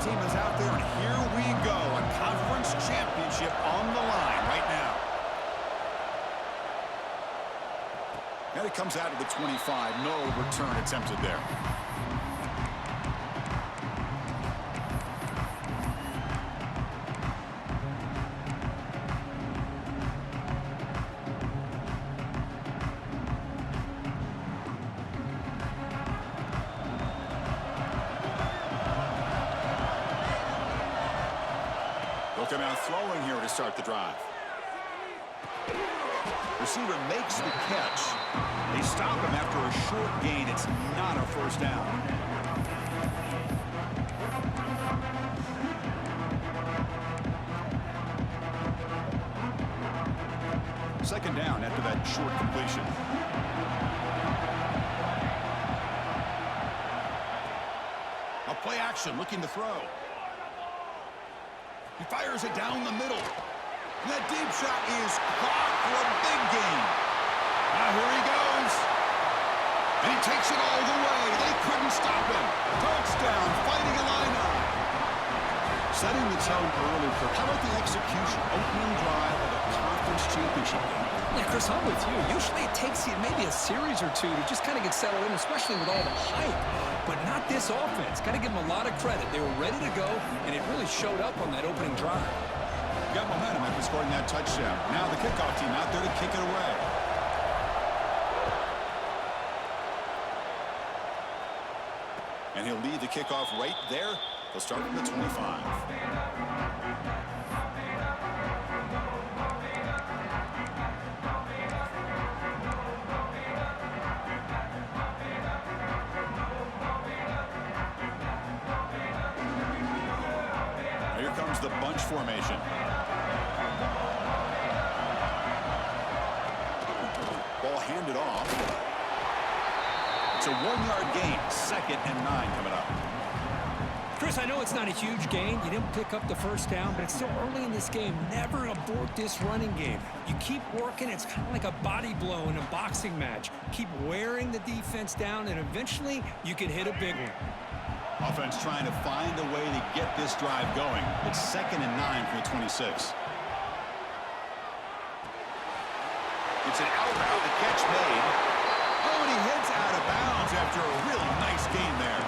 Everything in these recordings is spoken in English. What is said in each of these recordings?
team is out there, and here we go. A conference championship on the line right now. And it comes out of the 25. No return attempted there. They'll come out throwing here to start the drive. Receiver makes the catch. They stop him after a short gain. It's not a first down. Second down after that short completion. A play action looking to throw. He fires it down the middle. And that deep shot is caught for a big gain. Now here he goes. And he takes it all the way. They couldn't stop him. Touchdown, Fighting Illini. Setting the tone early for how about the execution? Opening drive of a conference championship game. Yeah, Chris, I'm with you. Usually it takes you maybe a series or two to just kind of get settled in, especially with all the hype. But not this offense. Got to give them a lot of credit. They were ready to go, and it really showed up on that opening drive. Got momentum after scoring that touchdown. Now the kickoff team out there to kick it away. And he'll lead the kickoff right there. They'll start from the 25. Here comes the bunch formation. Ball handed off. It's a 1-yard gain. 2nd and 9 coming up. Chris, I know it's not a huge gain. You didn't pick up the first down, but it's still early in this game. Never abort this running game. You keep working. It's kind of like a body blow in a boxing match. Keep wearing the defense down, and eventually you can hit a big one. Offense trying to find a way to get this drive going. It's 2nd and 9 from the 26. It's an out route. The catch made. Oh, and he heads out of bounds after a really nice gain there.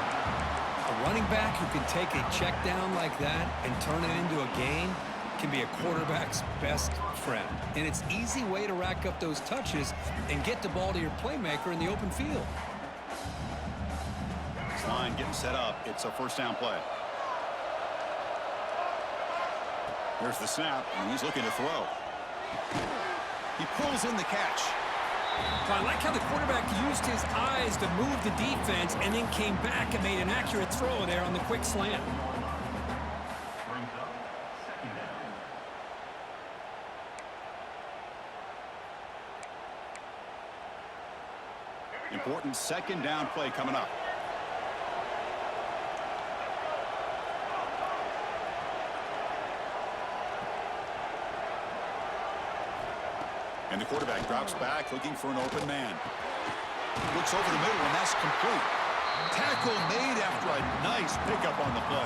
A running back who can take a check down like that and turn it into a gain can be a quarterback's best friend. And it's an easy way to rack up those touches and get the ball to your playmaker in the open field. This line getting set up. It's a first down play. Here's the snap, and he's looking to throw. He pulls in the catch. I like how the quarterback used his eyes to move the defense and then came back and made an accurate throw there on the quick slant. Important second down play coming up. And the quarterback drops back, looking for an open man. Looks over the middle, and that's complete. Tackle made after a nice pickup on the play.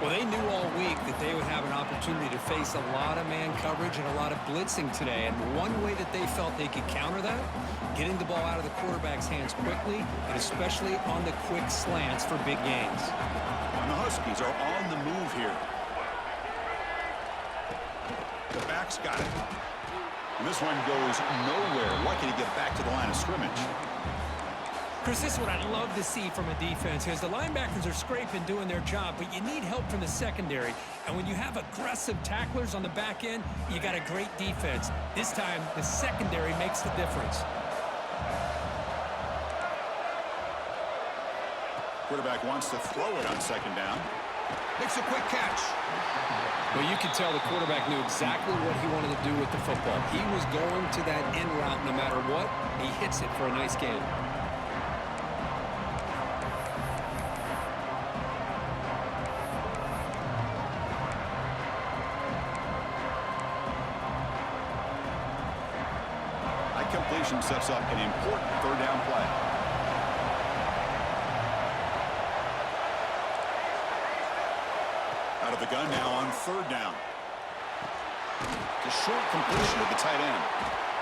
Well, they knew all week that they would have an opportunity to face a lot of man coverage and a lot of blitzing today. And one way that they felt they could counter that, getting the ball out of the quarterback's hands quickly, and especially on the quick slants for big gains. And the Huskies are on the move here. The back's got it. And this one goes nowhere. Lucky to get back to the line of scrimmage. Chris, this is what I'd love to see from a defense is the linebackers are scraping, doing their job, but you need help from the secondary. And when you have aggressive tacklers on the back end, you got a great defense. This time, the secondary makes the difference. Quarterback wants to throw it on second down. Makes a quick catch. Well, you could tell the quarterback knew exactly what he wanted to do with the football. He was going to that in route no matter what. He hits it for a nice gain. That completion sets up an important third down play. third down. The short completion of the tight end.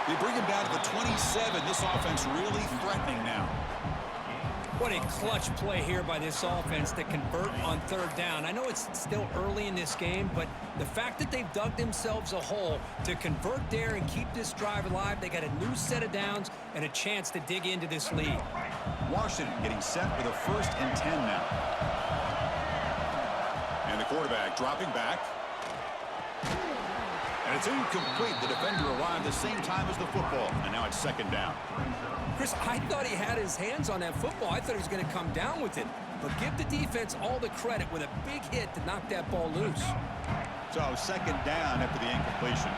They bring him down to the 27. This offense really threatening now. What a clutch play here by this offense to convert on third down. I know it's still early in this game, but the fact that they've dug themselves a hole to convert there and keep this drive alive, they got a new set of downs and a chance to dig into this lead. Washington getting set with a 1st and 10 now. And the quarterback dropping back. And it's incomplete. The defender arrived the same time as the football, and now it's 2nd down. Chris, I thought he had his hands on that football. I thought he was going to come down with it. But give the defense all the credit with a big hit to knock that ball loose. So 2nd down after the incompletion.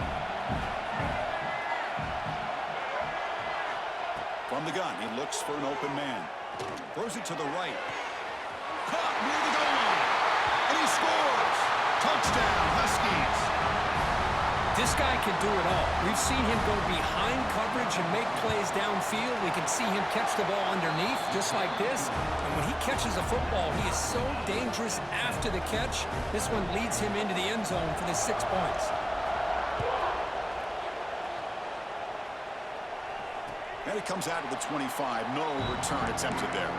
From the gun, he looks for an open man. Throws it to the right. Caught near the goal line. And he scores. Touchdown, Huskies. This guy can do it all. We've seen him go behind coverage and make plays downfield. We can see him catch the ball underneath just like this. And when he catches a football, he is so dangerous after the catch. This one leads him into the end zone for the 6 points. And it comes out of the 25. No return attempted there.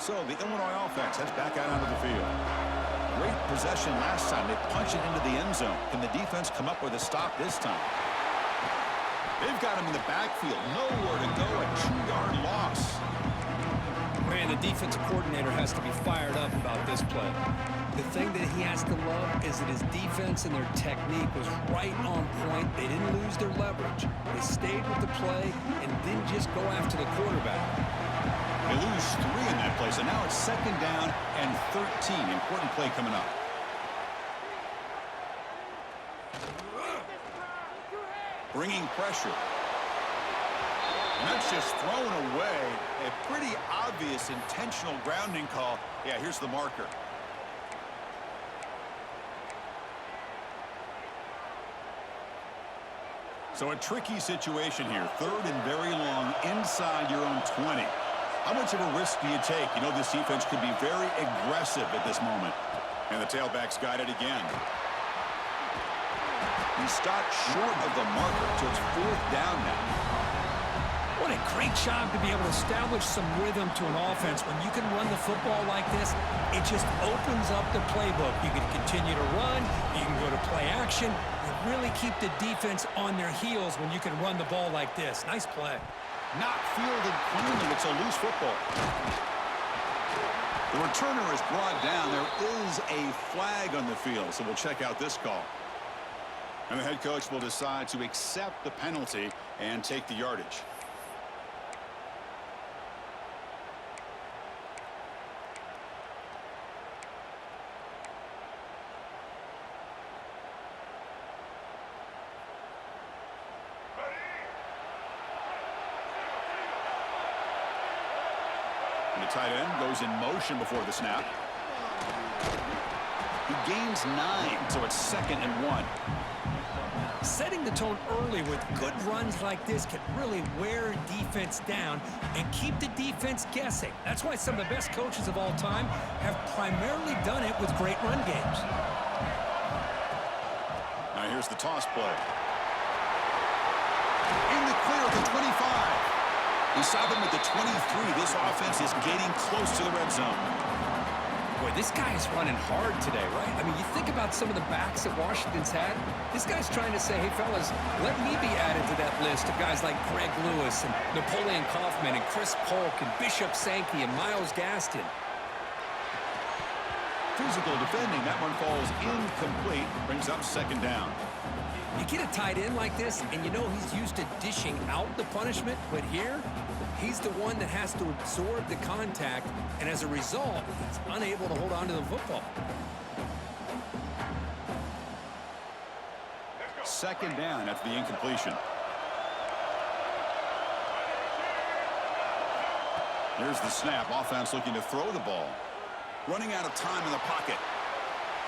So the Illinois offense heads back out onto the field. Great possession last time. They punch it into the end zone. Can the defense come up with a stop this time? They've got him in the backfield. Nowhere to go. A 2-yard loss. Man, the defensive coordinator has to be fired up about this play. The thing that he has to love is that his defense and their technique was right on point. They didn't lose their leverage. They stayed with the play and didn't just go after the quarterback. They lose 3 in that play, so now it's 2nd down and 13. Important play coming up. Bringing pressure. And that's just thrown away. A pretty obvious intentional grounding call. Yeah, here's the marker. So a tricky situation here. 3rd and very long inside your own 20. How much of a risk do you take? You know this defense could be very aggressive at this moment. And the tailback's got it again. He stopped short of the marker, so it's 4th down now. What a great job to be able to establish some rhythm to an offense. When you can run the football like this, it just opens up the playbook. You can continue to run. You can go to play action. You really keep the defense on their heels when you can run the ball like this. Nice play. Not fielded cleanly. It's a loose football. The returner is brought down. There is a flag on the field, so we'll check out this call. And the head coach will decide to accept the penalty and take the yardage. And the tight end goes in motion before the snap. He gains 9, so it's 2nd and 1. Setting the tone early with good runs like this can really wear defense down and keep the defense guessing. That's why some of the best coaches of all time have primarily done it with great run games. Now here's the toss play. In the clear at the 25. He stopped him at the 23. This offense is getting close to the red zone. Boy, this guy is running hard today, right? I mean, you think about some of the backs that Washington's had. This guy's trying to say, hey, fellas, let me be added to that list of guys like Greg Lewis and Napoleon Kaufman and Chris Polk and Bishop Sankey and Myles Gaston. Physical defending. That one falls incomplete. Brings up 2nd down. You get a tight end like this, and you know he's used to dishing out the punishment, but here, he's the one that has to absorb the contact, and as a result, he's unable to hold on to the football. 2nd down after the incompletion. Here's the snap. Offense looking to throw the ball. Running out of time in the pocket.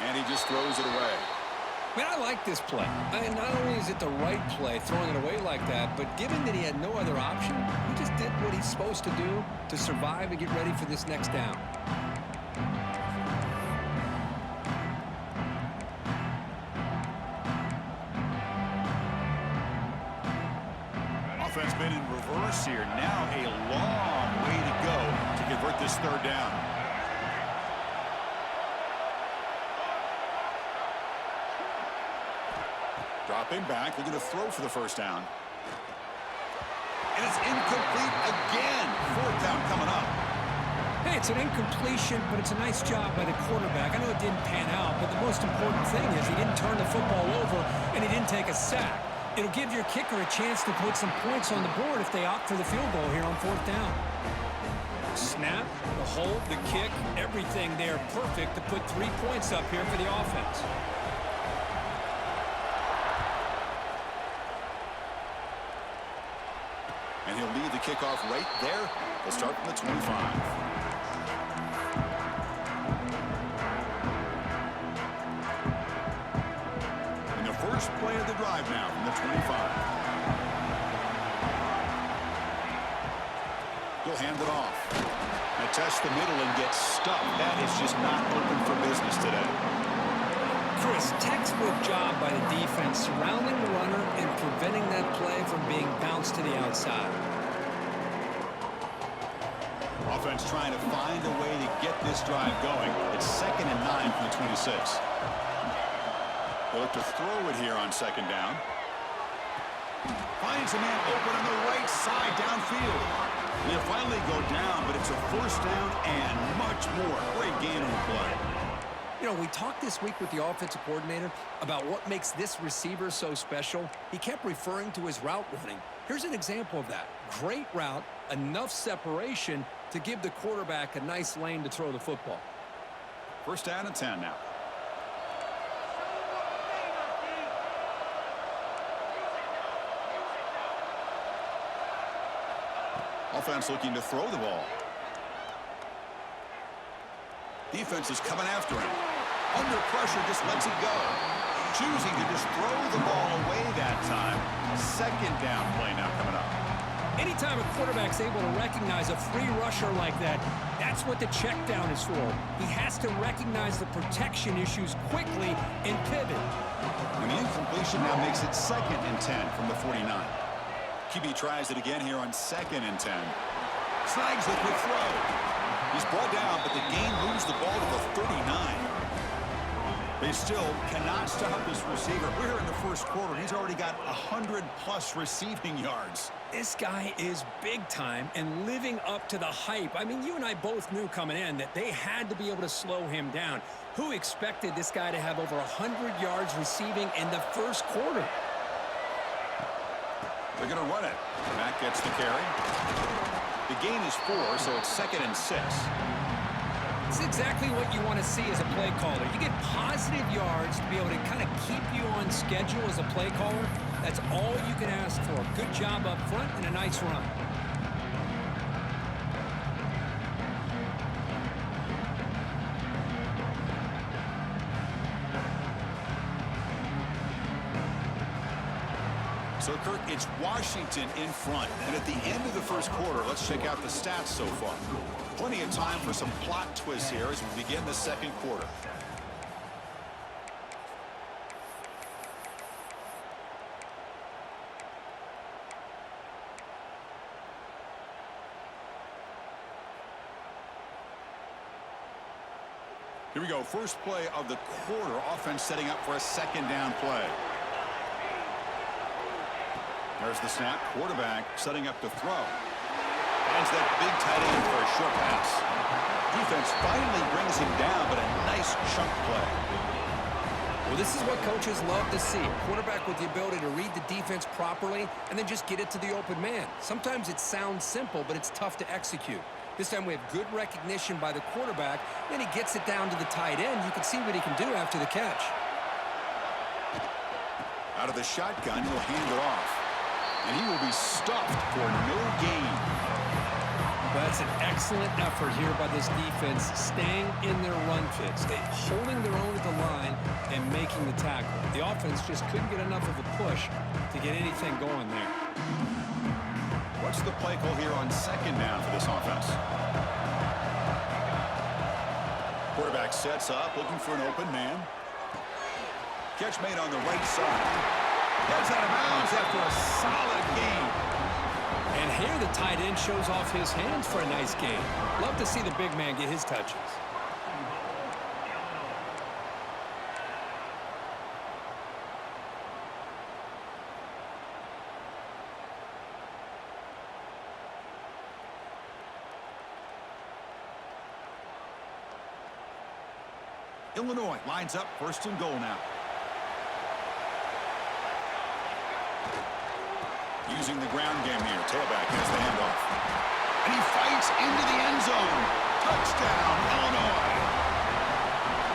And he just throws it away. Man, I like this play. Not only is it the right play, throwing it away like that, but given that he had no other option, he just did what he's supposed to do to survive and get ready for this next down. Offense been in reverse here. Now a long way to go to convert this third down. Dropping back, they're going to throw for the first down. And it's incomplete again. Fourth down coming up. Hey, it's an incompletion, but it's a nice job by the quarterback. I know it didn't pan out, but the most important thing is he didn't turn the football over and he didn't take a sack. It'll give your kicker a chance to put some points on the board if they opt for the field goal here on fourth down. Snap, the hold, the kick, everything there perfect to put 3 points up here for the offense. And he'll lead the kickoff right there. They'll start from the 25. And the first play of the drive now from the 25. He'll hand it off. Now test the middle and get stuck. That is just not open for business today. Chris, textbook job by the defense surrounding the runner and preventing that play from being bounced to the outside. Offense trying to find a way to get this drive going. It's 2nd and 9 from the 26. They'll look to throw it here on 2nd down. Finds a man open on the right side downfield. They'll finally go down, but it's a first down and much more. Great gain on the play. You know, we talked this week with the offensive coordinator about what makes this receiver so special. He kept referring to his route running. Here's an example of that. Great route, enough separation to give the quarterback a nice lane to throw the football. First down and 10 now. Offense looking to throw the ball. Defense is coming after him. Under pressure, just lets it go. Choosing to just throw the ball away that time. 2nd down play now coming up. Anytime a quarterback's able to recognize a free rusher like that, that's what the check down is for. He has to recognize the protection issues quickly and pivot. And the incompletion now makes it 2nd and 10 from the 49. QB tries it again here on 2nd and 10. Snags the quick throw. He's brought down, but the gain moves the ball to the 39. They still cannot stop this receiver. We're here in the first quarter. He's already got 100-plus receiving yards. This guy is big time and living up to the hype. I mean, you and I both knew coming in that they had to be able to slow him down. Who expected this guy to have over 100 yards receiving in the first quarter? They're going to run it. Matt gets the carry. The gain is 4, so it's 2nd and 6. It's exactly what you want to see as a play caller. You get positive yards to be able to kind of keep you on schedule as a play caller. That's all you can ask for. Good job up front and a nice run. So, Kirk, it's Washington in front. And at the end of the first quarter, let's check out the stats so far. Plenty of time for some plot twists here as we begin the second quarter. Here we go. First play of the quarter. Offense setting up for a 2nd down play. There's the snap. Quarterback setting up to throw. Finds that big tight end for a short pass. Defense finally brings him down, but a nice chunk play. Well, this is what coaches love to see. A quarterback with the ability to read the defense properly and then just get it to the open man. Sometimes it sounds simple, but it's tough to execute. This time we have good recognition by the quarterback. Then he gets it down to the tight end. You can see what he can do after the catch. Out of the shotgun, he'll hand it off. And he will be stuffed for no gain. Well, that's an excellent effort here by this defense, staying in their run fits, holding their own at the line and making the tackle. The offense just couldn't get enough of a push to get anything going there. What's the play call here on second down for this offense? Quarterback sets up, looking for an open man. Catch made on the right side. Gets out of bounds after a solid gain. And here the tight end shows off his hands for a nice game. Love to see the big man get his touches. Illinois lines up first and goal now. Using the ground game here. Tailback has the handoff. And he fights into the end zone. Touchdown, Illinois.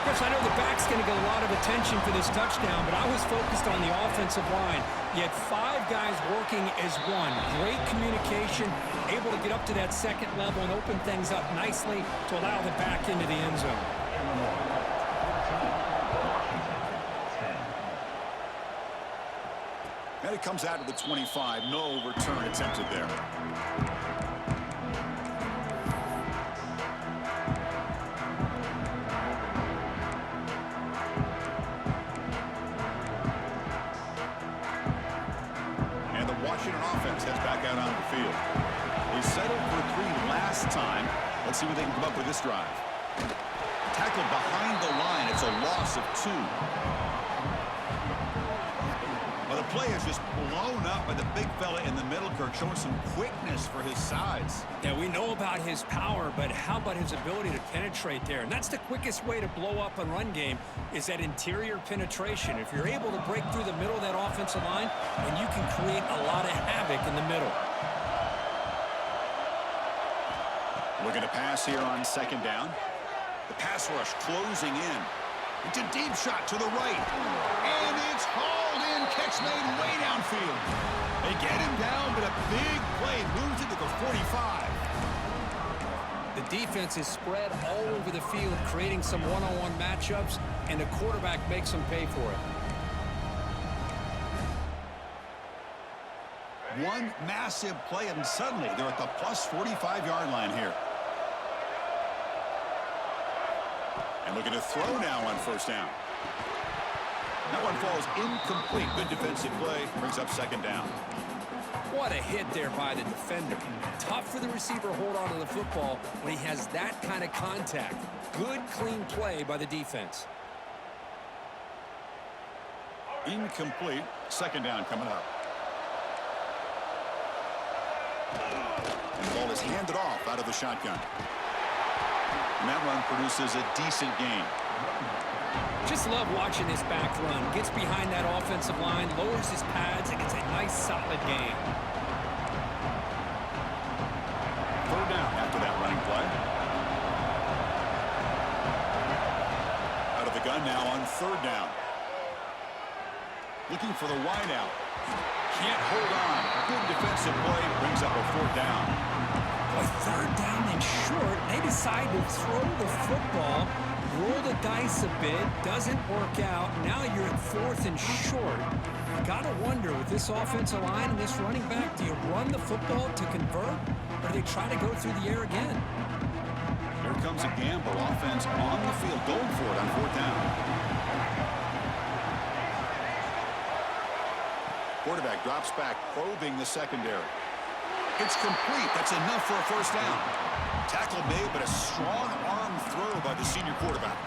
Chris, I know the back's going to get a lot of attention for this touchdown, but I was focused on the offensive line. You had 5 guys working as one. Great communication, able to get up to that second level and open things up nicely to allow the back into the end zone. And it comes out of the 25. No return attempted there. And the Washington offense heads back out on the field. They settled for 3 last time. Let's see what they can come up with this drive. Tackled behind the line. It's a loss of 2. Well, the play is just blown up by the big fella in the middle, Kirk, showing some quickness for his size. Yeah, we know about his power, but how about his ability to penetrate there? And that's the quickest way to blow up a run game is that interior penetration. If you're able to break through the middle of that offensive line, then you can create a lot of havoc in the middle. Looking to pass here on second down. The pass rush closing in. It's a deep shot to the right. And it's hauled in. Catch made way downfield. They get him down, but a big play moves it to the 45. The defense is spread all over the field, creating some one-on-one matchups, and the quarterback makes them pay for it. One massive play, and suddenly they're at the plus 45-yard line here. And looking to throw now on first down. That one falls incomplete. Good defensive play. Brings up second down. What a hit there by the defender. Tough for the receiver to hold on to the football when he has that kind of contact. Good, clean play by the defense. Incomplete. Second down coming up. And the ball is handed off out of the shotgun. And that run produces a decent gain. Just love watching this back run. Gets behind that offensive line, lowers his pads, and gets a nice solid gain. Third down after that running play. Out of the gun now on third down. Looking for the wideout. Can't hold on. Good defensive play. Brings up a fourth down. A third down and short. They decide to throw the football. Roll the dice a bit, doesn't work out. Now you're at 4th and short. You got to wonder, with this offensive line and this running back, do you run the football to convert, or do they try to go through the air again? Here comes a gamble. Offense on the field, going for it on fourth down. Quarterback drops back, probing the secondary. It's complete. That's enough for a first down. Tackle made, but a strong arm throw by the senior quarterback.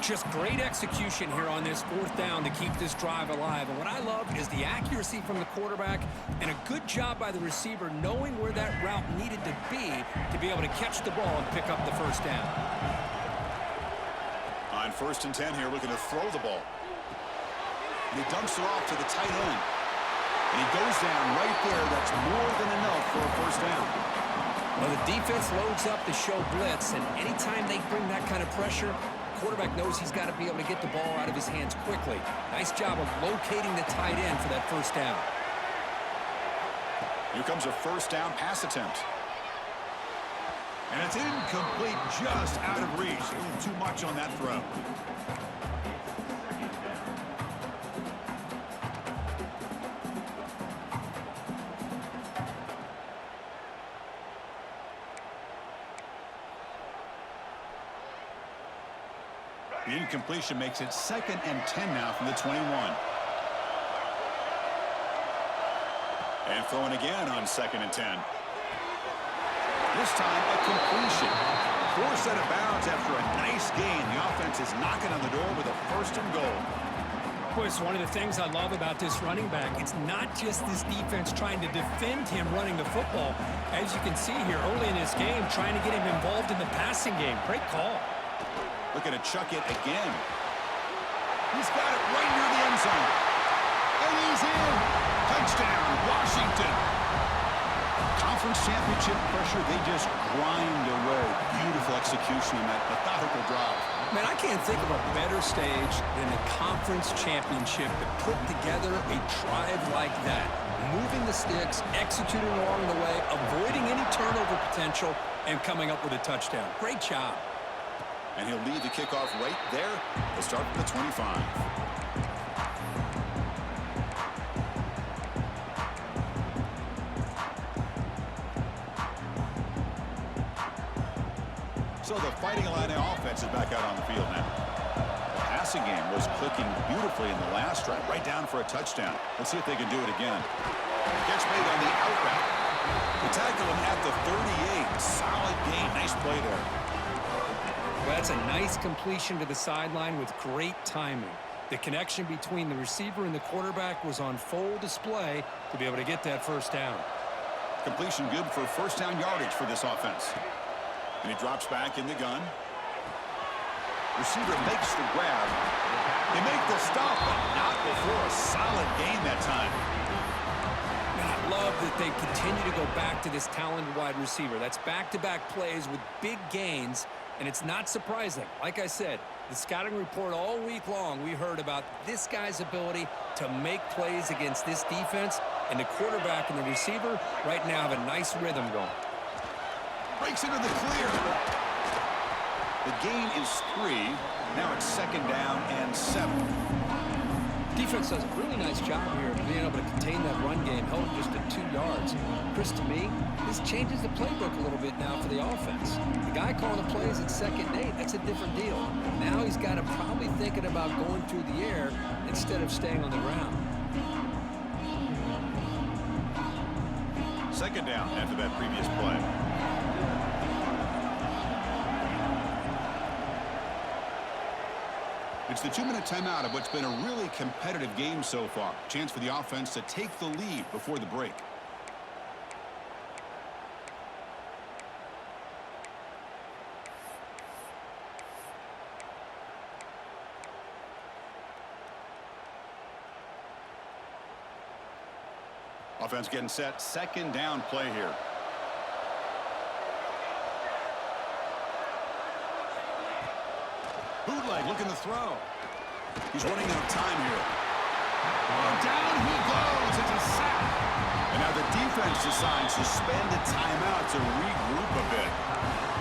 Just great execution here on this fourth down to keep this drive alive. And what I love is the accuracy from the quarterback and a good job by the receiver knowing where that route needed to be able to catch the ball and pick up the first down. On 1st and 10 here, looking to throw the ball. And he dumps it off to the tight end. And he goes down right there. That's more than enough for a first down. Well, the defense loads up to show blitz, and anytime they bring that kind of pressure, the quarterback knows he's got to be able to get the ball out of his hands quickly. Nice job of locating the tight end for that first down. Here comes a first down pass attempt. And it's incomplete, just out of reach. A little too much on that throw. The incompletion makes it 2nd and 10 now from the 21. And throwing again on 2nd and 10. This time a completion. Forced out of bounds after a nice gain. The offense is knocking on the door with a 1st and goal. Boy, it's one of the things I love about this running back. It's not just this defense trying to defend him running the football. As you can see here early in this game, trying to get him involved in the passing game. Great call. Looking to chuck it again. He's got it right near the end zone. And he's in. Touchdown, Washington. Conference championship pressure, they just grind away. Beautiful execution on that methodical drive. Man, I can't think of a better stage than the conference championship to put together a drive like that. Moving the sticks, executing along the way, avoiding any turnover potential, and coming up with a touchdown. Great job. And he'll lead the kickoff right there. They'll start from the 25. So the Fighting Illini offense is back out on the field now. The passing game was clicking beautifully in the last drive, right down for a touchdown. Let's see if they can do it again. Catch made on the out route. They tackle him at the 38. Solid game. Nice play there. Well, that's a nice completion to the sideline with great timing. The connection between the receiver and the quarterback was on full display to be able to get that 1st down. Completion good for 1st down yardage for this offense. And he drops back in the gun. Receiver makes the grab. They make the stop, but not before a solid gain that time. And I love that they continue to go back to this talented wide receiver. That's back-to-back plays with big gains. And it's not surprising. Like I said, the scouting report all week long, we heard about this guy's ability to make plays against this defense. And the quarterback and the receiver right now have a nice rhythm going. Breaks into the clear. The gain is 3. Now it's 2nd down and 7. Defense does a really nice job here of being able to contain that run game, held just at 2 yards. Chris, to me, this changes the playbook a little bit now for the offense. The guy calling the plays at 2nd and 8, that's a different deal. Now he's got to probably thinking about going through the air instead of staying on the ground. 2nd down after that previous play. It's the 2-minute timeout of what's been a really competitive game so far. Chance for the offense to take the lead before the break. Offense getting set. 2nd down play here. Bootleg looking to throw. He's running out of time here. Oh, down he goes. It's a sack. And now the defense decides to spend a timeout to regroup a bit.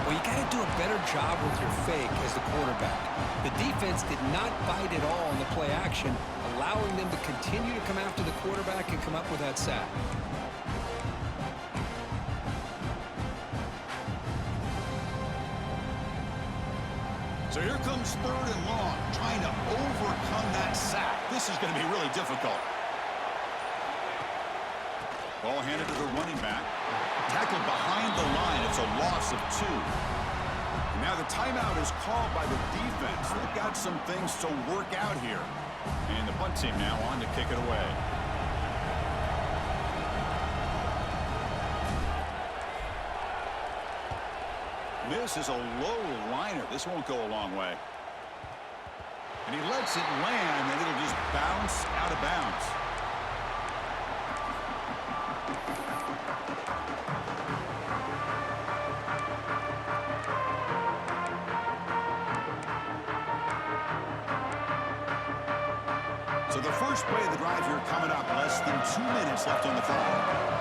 Well, you got to do a better job with your fake as the quarterback. The defense did not bite at all on the play action, allowing them to continue to come after the quarterback and come up with that sack. So here comes 3rd and long, trying to overcome that sack. This is going to be really difficult. Ball handed to the running back. Tackled behind the line. It's a loss of 2. And now the timeout is called by the defense. They've got some things to work out here. And the punt team now on to kick it away. This is a low liner. This won't go a long way. And he lets it land, and it'll just bounce out of bounds. So the first play of the drive here coming up. Less than 2 minutes left on the clock.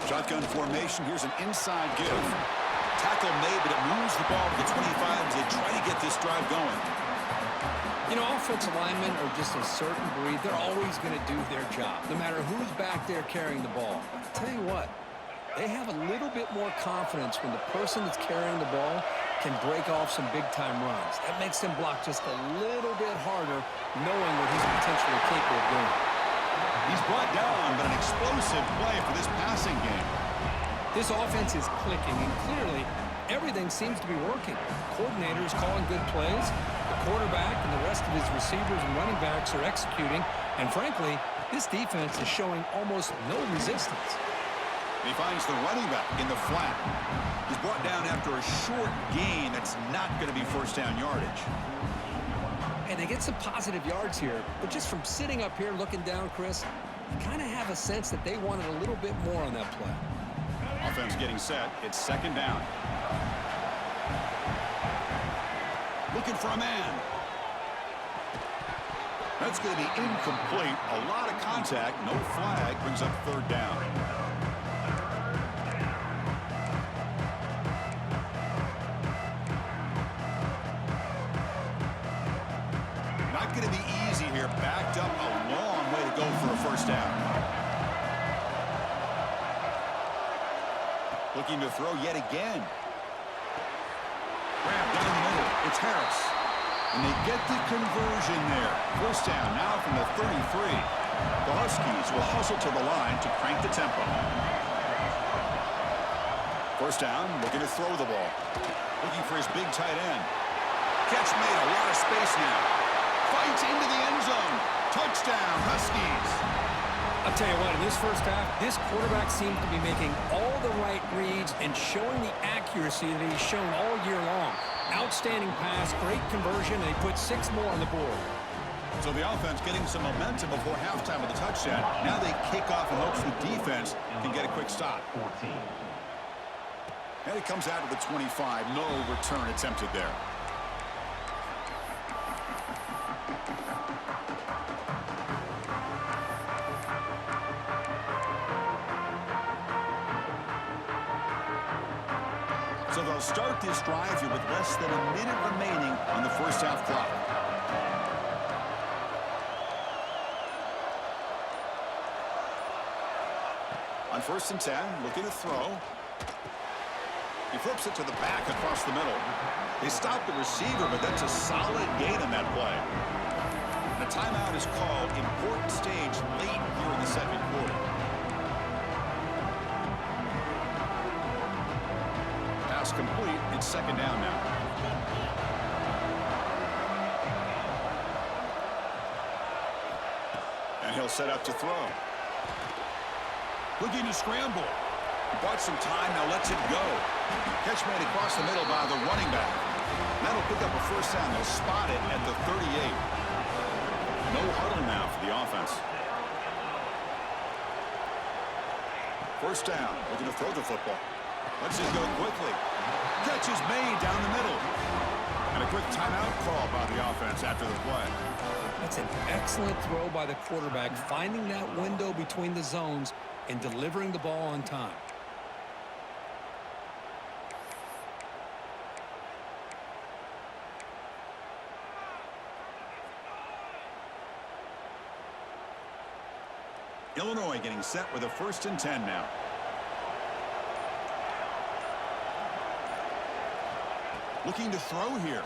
Shotgun formation. Here's an inside give. Tackle made, but it moves the ball to the 25 as they try to get this drive going. You know, offensive linemen are just a certain breed. They're always going to do their job, no matter who's back there carrying the ball. I'll tell you what, they have a little bit more confidence when the person that's carrying the ball can break off some big-time runs. That makes them block just a little bit harder, knowing what he's potentially capable of doing. He's brought down, but an explosive play for this passing game. This offense is clicking, and clearly everything seems to be working. The coordinator is calling good plays. The quarterback and the rest of his receivers and running backs are executing. And frankly, this defense is showing almost no resistance. He finds the running back in the flat. He's brought down after a short gain that's not going to be first down yardage. And they get some positive yards here, but just from sitting up here looking down, Chris, you kind of have a sense that they wanted a little bit more on that play. Offense getting set. It's second down. Looking for a man. That's going to be incomplete. A lot of contact. No flag. Brings up third down. Not going to be easy here. Backed up a long way to go for a first down. Looking to throw yet again. Grab down the middle. It's Harris. And they get the conversion there. First down now from the 33. The Huskies will hustle to the line to crank the tempo. First down, looking to throw the ball. Looking for his big tight end. Catch made, a lot of space now. Fights into the end zone. Touchdown, Huskies. I'll tell you what, in this first half, this quarterback seems to be making all the right reads and showing the accuracy that he's shown all year long. Outstanding pass, great conversion, and he put 6 more on the board. So the offense getting some momentum before halftime with the touchdown. Now they kick off in hopes the defense can get a quick stop. And it comes out to the 25. No return attempted there. So they'll start this drive here with less than a minute remaining on the first half clock. On 1st and 10, looking to throw. He flips it to the back across the middle. They stop the receiver, but that's a solid gain on that play. And a timeout is called. Important stage late here in the second quarter. Pass complete. It's second down now. And he'll set up to throw. Looking to scramble. He bought some time, now lets it go. Catch made across the middle by the running back. That'll pick up a first down. They'll spot it at the 38. No huddle now for the offense. First down. Looking to throw the football. Lets it go quickly. Catch is made down the middle. And a quick timeout call by the offense after the play. That's an excellent throw by the quarterback, finding that window between the zones and delivering the ball on time. Illinois getting set with a 1st and 10 now. Looking to throw here.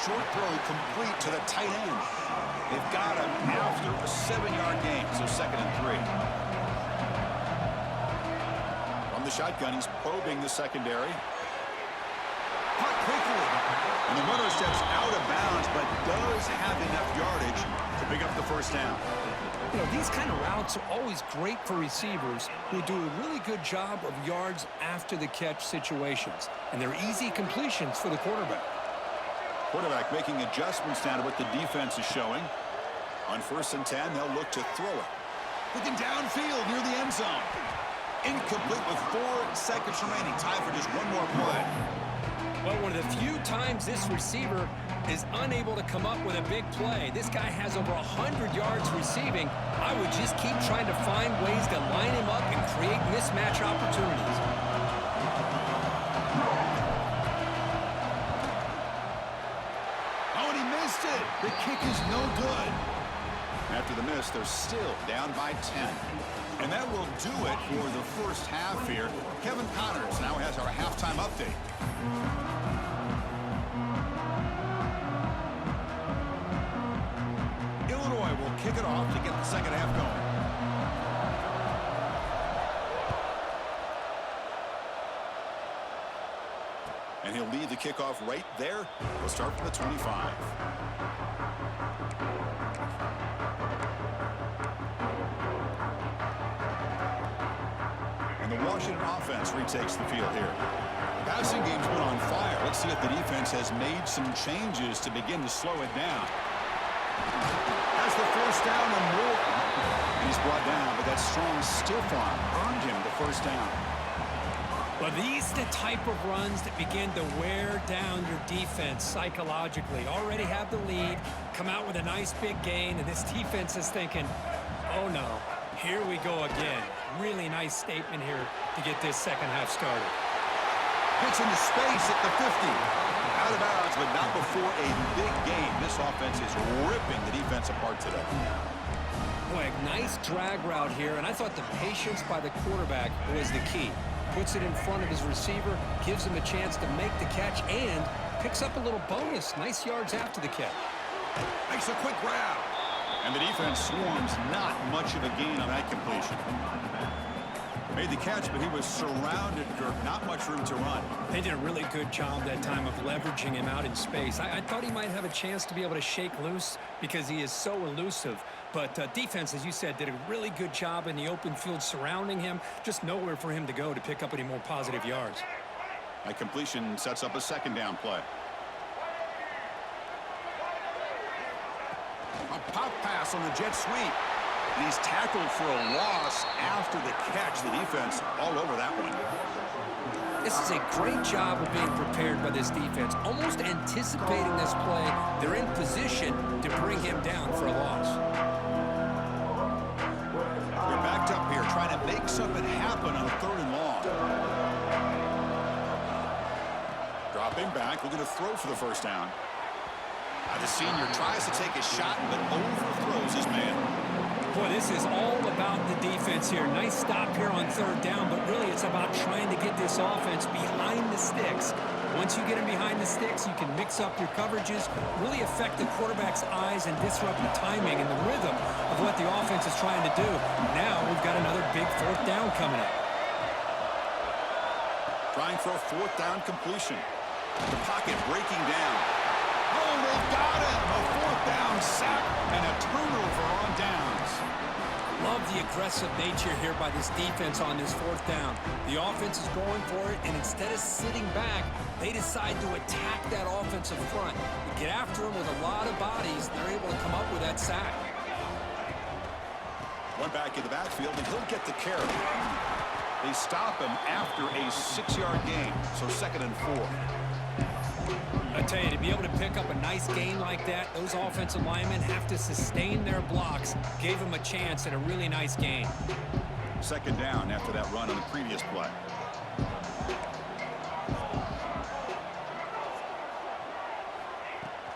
Short throw complete to the tight end. They've got him after a 7-yard gain, so 2nd and 3. From the shotgun, he's probing the secondary. Caught quickly. And the runner steps out of bounds, but does have enough yardage to pick up the first down. You know, these kind of routes are always great for receivers who do a really good job of yards after the catch situations. And they're easy completions for the quarterback. Quarterback making adjustments now to what the defense is showing. On 1st and 10, they'll look to throw it. Looking downfield near the end zone. Incomplete with 4 seconds remaining. Time for just one more play. Well, one of the few times this receiver is unable to come up with a big play. This guy has over 100 yards receiving. I would just keep trying to find ways to line him up and create mismatch opportunities. Oh, and he missed it. The kick is no good. After the miss, they're still down by 10. And that will do it for the first half here. Kevin Connors now has our halftime update. Illinois will kick it off to get the second half going. And he'll lead the kickoff right there. We'll start from the 25. And the Washington offense retakes the field here. The passing game's been on fire. Let's see if the defense has made some changes to begin to slow it down. That's the first down and more. And he's brought down, but that strong stiff arm earned him the first down. Well, these are the type of runs that begin to wear down your defense psychologically. Already have the lead, come out with a nice big gain, and this defense is thinking, oh no, here we go again. Really nice statement here to get this second half started. Gets into space at the 50. Out of bounds, but not before a big gain. This offense is ripping the defense apart today. Boy, nice drag route here, and I thought the patience by the quarterback was the key. Puts it in front of his receiver, gives him a chance to make the catch, and picks up a little bonus. Nice yards after the catch. Makes a quick grab. And the defense swarms not much of a gain on that completion. Made the catch, but he was surrounded, Kirk. Not much room to run. They did a really good job that time of leveraging him out in space. I thought he might have a chance to be able to shake loose because he is so elusive. But defense, as you said, did a really good job in the open field surrounding him. Just nowhere for him to go to pick up any more positive yards. That completion sets up a second down play. A pop pass on the jet sweep. And he's tackled for a loss after the catch. The defense all over that one. This is a great job of being prepared by this defense. Almost anticipating this play. They're in position to bring him down for a loss. We're backed up here trying to make something happen on 3rd and long. Dropping back, looking to throw for the first down. The senior tries to take a shot, but overthrows his man. Boy, this is all about the defense here. Nice stop here on 3rd down, but really it's about trying to get this offense behind the sticks. Once you get them behind the sticks, you can mix up your coverages, really affect the quarterback's eyes and disrupt the timing and the rhythm of what the offense is trying to do. Now we've got another big 4th down coming up. Trying for a 4th down completion. The pocket breaking down. Oh, they've got him! A 4th down sack and a turnover on downs. Love the aggressive nature here by this defense on this 4th down. The offense is going for it, and instead of sitting back, they decide to attack that offensive front. They get after him with a lot of bodies. They're able to come up with that sack. One back in the backfield, and he'll get the carry. They stop him after a 6-yard gain, so 2nd and 4. I tell you, to be able to pick up a nice gain like that, those offensive linemen have to sustain their blocks. Gave him a chance at a really nice gain. 2nd down after that run on the previous play.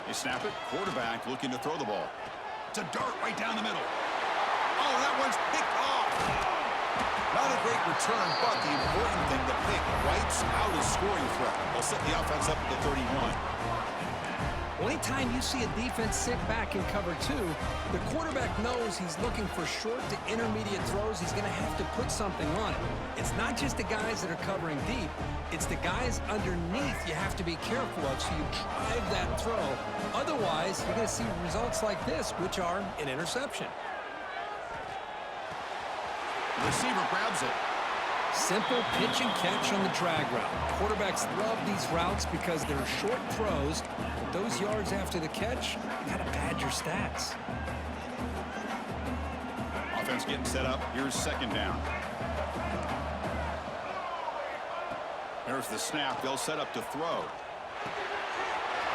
They snap it. Quarterback looking to throw the ball. It's a dart right down the middle. Oh, that one's picked off. Not a great return, but the important thing, the pick wipes out a scoring threat. They'll set the offense up at the 31. Anytime you see a defense sit back in cover 2, the quarterback knows he's looking for short to intermediate throws. He's going to have to put something on it. It's not just the guys that are covering deep. It's the guys underneath you have to be careful of, so you drive that throw. Otherwise, you're going to see results like this, which are an interception. The receiver grabs it. Simple pitch and catch on the drag route. Quarterbacks love these routes because they're short throws, but those yards after the catch, you gotta pad your stats. Offense getting set up. Here's 2nd down. There's the snap. They'll set up to throw.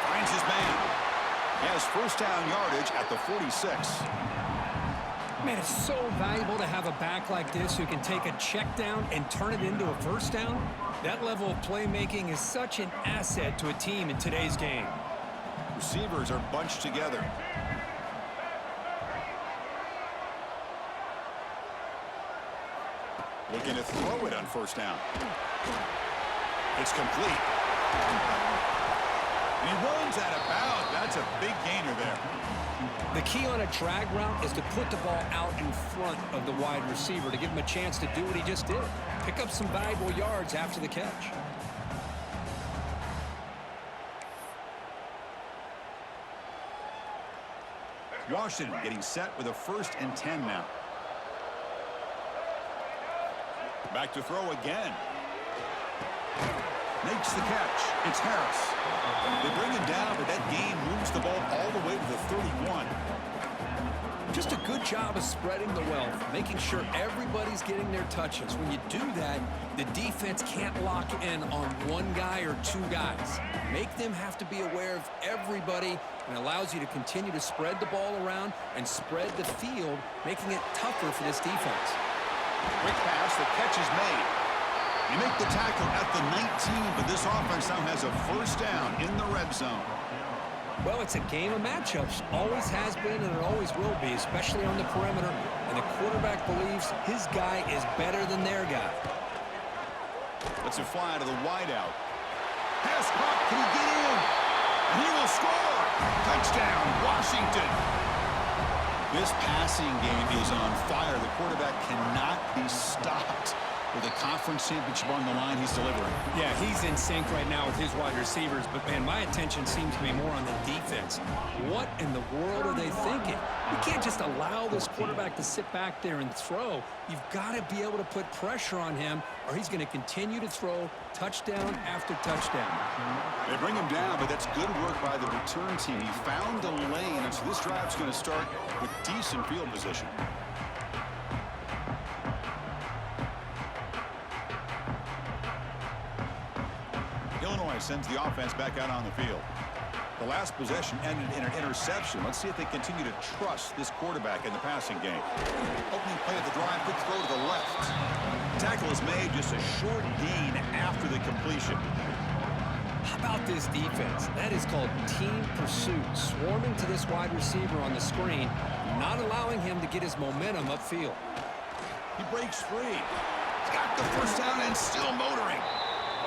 Finds his man. Has first down yardage at the 46. Man, it's so valuable to have a back like this who can take a check down and turn it into a first down. That level of playmaking is such an asset to a team in today's game. Receivers are bunched together. Looking to throw it on first down. It's complete. And he runs out of bounds. That's a big gainer there. The key on a drag route is to put the ball out in front of the wide receiver to give him a chance to do what he just did. Pick up some valuable yards after the catch. Washington getting set with a 1st and 10 now. Back to throw again. Makes the catch. It's Harris. They bring him down, but that gain moves the ball all the way to the 31. Just a good job of spreading the wealth, making sure everybody's getting their touches. When you do that, the defense can't lock in on one guy or two guys. Make them have to be aware of everybody, and allows you to continue to spread the ball around and spread the field, making it tougher for this defense. Quick pass, the catch is made. They make the tackle at the 19, but this offense now has a first down in the red zone. Well, it's a game of matchups. Always has been, and it always will be, especially on the perimeter. And the quarterback believes his guy is better than their guy. Lets it fly to the wideout. Pass caught. Can he get in? And he will score. Touchdown, Washington. This passing game is on fire. The quarterback cannot be stopped. With a conference championship on the line, he's delivering. Yeah, he's in sync right now with his wide receivers, but, man, my attention seems to be more on the defense. What in the world are they thinking? You can't just allow this quarterback to sit back there and throw. You've got to be able to put pressure on him, or he's going to continue to throw touchdown after touchdown. They bring him down, but that's good work by the return team. He found the lane, and so this drive's going to start with decent field position. Illinois sends the offense back out on the field. The last possession ended in an interception. Let's see if they continue to trust this quarterback in the passing game. Opening play of the drive, quick throw to the left. Tackle is made, just a short gain after the completion. How about this defense? That is called team pursuit. Swarming to this wide receiver on the screen, not allowing him to get his momentum upfield. He breaks free. He's got the first down and still motoring.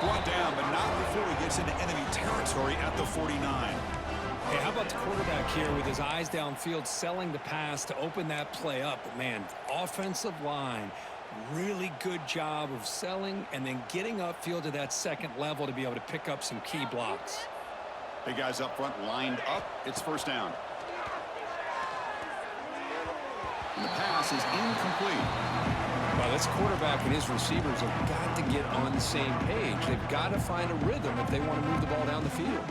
Brought down, but not before he gets into enemy territory at the 49. Hey, how about the quarterback here with his eyes downfield, selling the pass to open that play up? But, man, offensive line, really good job of selling and then getting upfield to that second level to be able to pick up some key blocks. Big guys up front lined up. It's first down. And the pass is incomplete. Well, this quarterback and his receivers have got to get on the same page. They've got to find a rhythm if they want to move the ball down the field.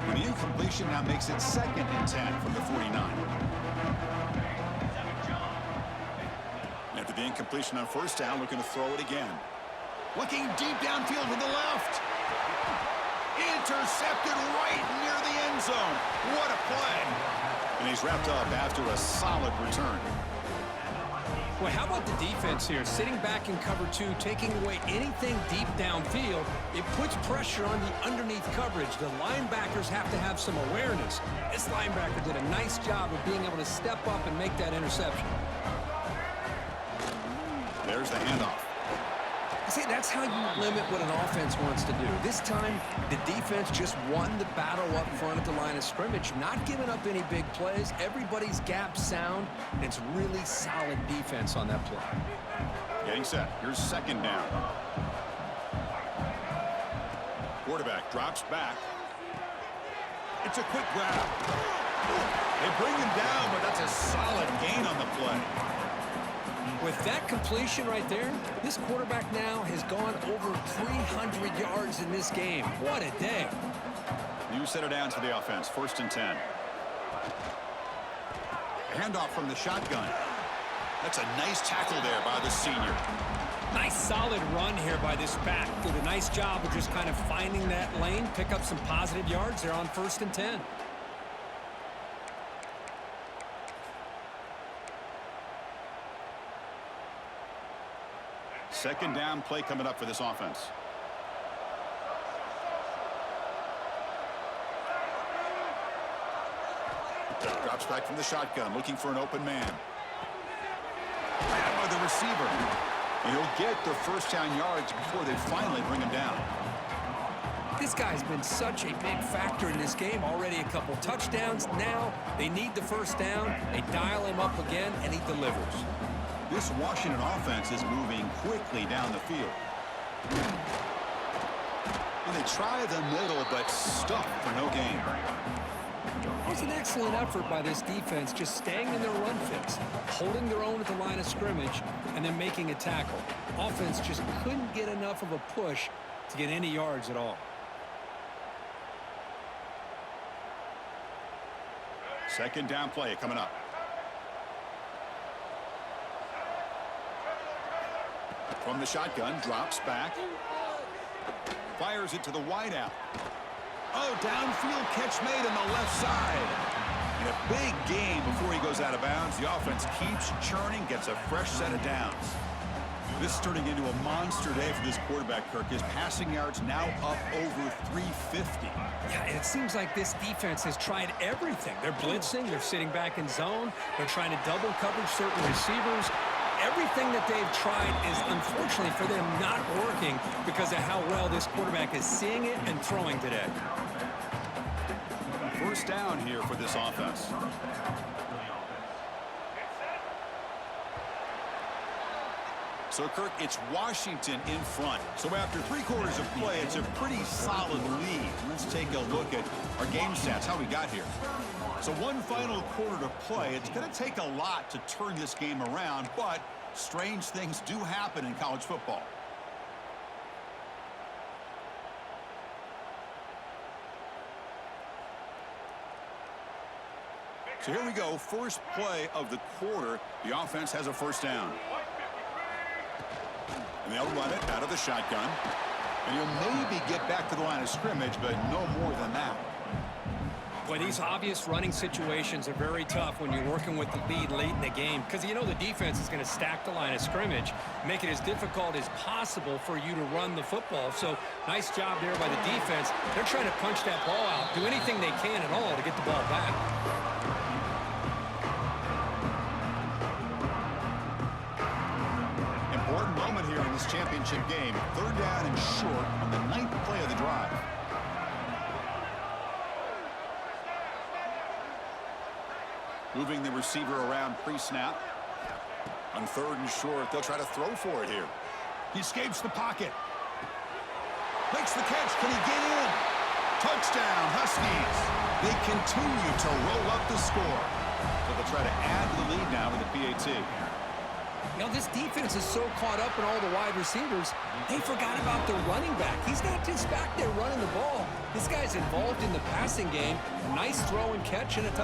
And the incompletion now makes it 2nd and 10 from the 49. After the incompletion on first down, looking to throw it again. Looking deep downfield to the left. Intercepted right near the end zone. What a play. And he's wrapped up after a solid return. Well, how about the defense here? Sitting back in cover 2, taking away anything deep downfield. It puts pressure on the underneath coverage. The linebackers have to have some awareness. This linebacker did a nice job of being able to step up and make that interception. There's the handoff. See, that's how you limit what an offense wants to do. This time, the defense just won the battle up front at the line of scrimmage, not giving up any big plays. Everybody's gap sound, and it's really solid defense on that play. Getting set. Here's second down. Quarterback drops back. It's a quick grab. They bring him down, but that's a solid gain on the play. With that completion right there, this quarterback now has gone over 300 yards in this game. What a day. You set it down to the offense. 1st and 10. Handoff from the shotgun. That's a nice tackle there by the senior. Nice solid run here by this back. Did a nice job of just kind of finding that lane, pick up some positive yards. They're on 1st and 10. Second down play coming up for this offense. Drops back from the shotgun, looking for an open man. Grabbed by the receiver. And he'll get the first down yards before they finally bring him down. This guy's been such a big factor in this game. Already a couple touchdowns. Now they need the first down. They dial him up again, and he delivers. This Washington offense is moving quickly down the field. And they try the middle, but stuck for no gain. It was an excellent effort by this defense, just staying in their run fix, holding their own at the line of scrimmage, and then making a tackle. Offense just couldn't get enough of a push to get any yards at all. Second down play coming up. From the shotgun, drops back. Fires it to the wideout. Oh, downfield catch made on the left side. And a big gain before he goes out of bounds. The offense keeps churning, gets a fresh set of downs. This is turning into a monster day for this quarterback, Kirk. His passing yards now up over 350. Yeah, and it seems like this defense has tried everything. They're blitzing, they're sitting back in zone, they're trying to double coverage certain receivers. Everything that they've tried is, unfortunately for them, not working because of how well this quarterback is seeing it and throwing today. First down here for this offense. So, Kirk, it's Washington in front. So after 3 quarters of play, it's a pretty solid lead. Let's take a look at our game stats, how we got here. So one final quarter to play. It's going to take a lot to turn this game around, but strange things do happen in college football. So here we go, first play of the quarter. The offense has a first down. And they'll run it out of the shotgun. And he'll maybe get back to the line of scrimmage, but no more than that. Boy, these obvious running situations are very tough when you're working with the lead late in the game because you know the defense is going to stack the line of scrimmage, make it as difficult as possible for you to run the football. So nice job there by the defense. They're trying to punch that ball out, do anything they can at all to get the ball back. Important moment here in this championship game. Third down and short on the 9th play of the drive. Moving the receiver around pre-snap. On 3rd and short, they'll try to throw for it here. He escapes the pocket. Makes the catch. Can he get in? Touchdown, Huskies. They continue to roll up the score. So they'll try to add to the lead now with the PAT. You know, this defense is so caught up in all the wide receivers, they forgot about the running back. He's not just back there running the ball. This guy's involved in the passing game. A nice throw and catch and a touchdown.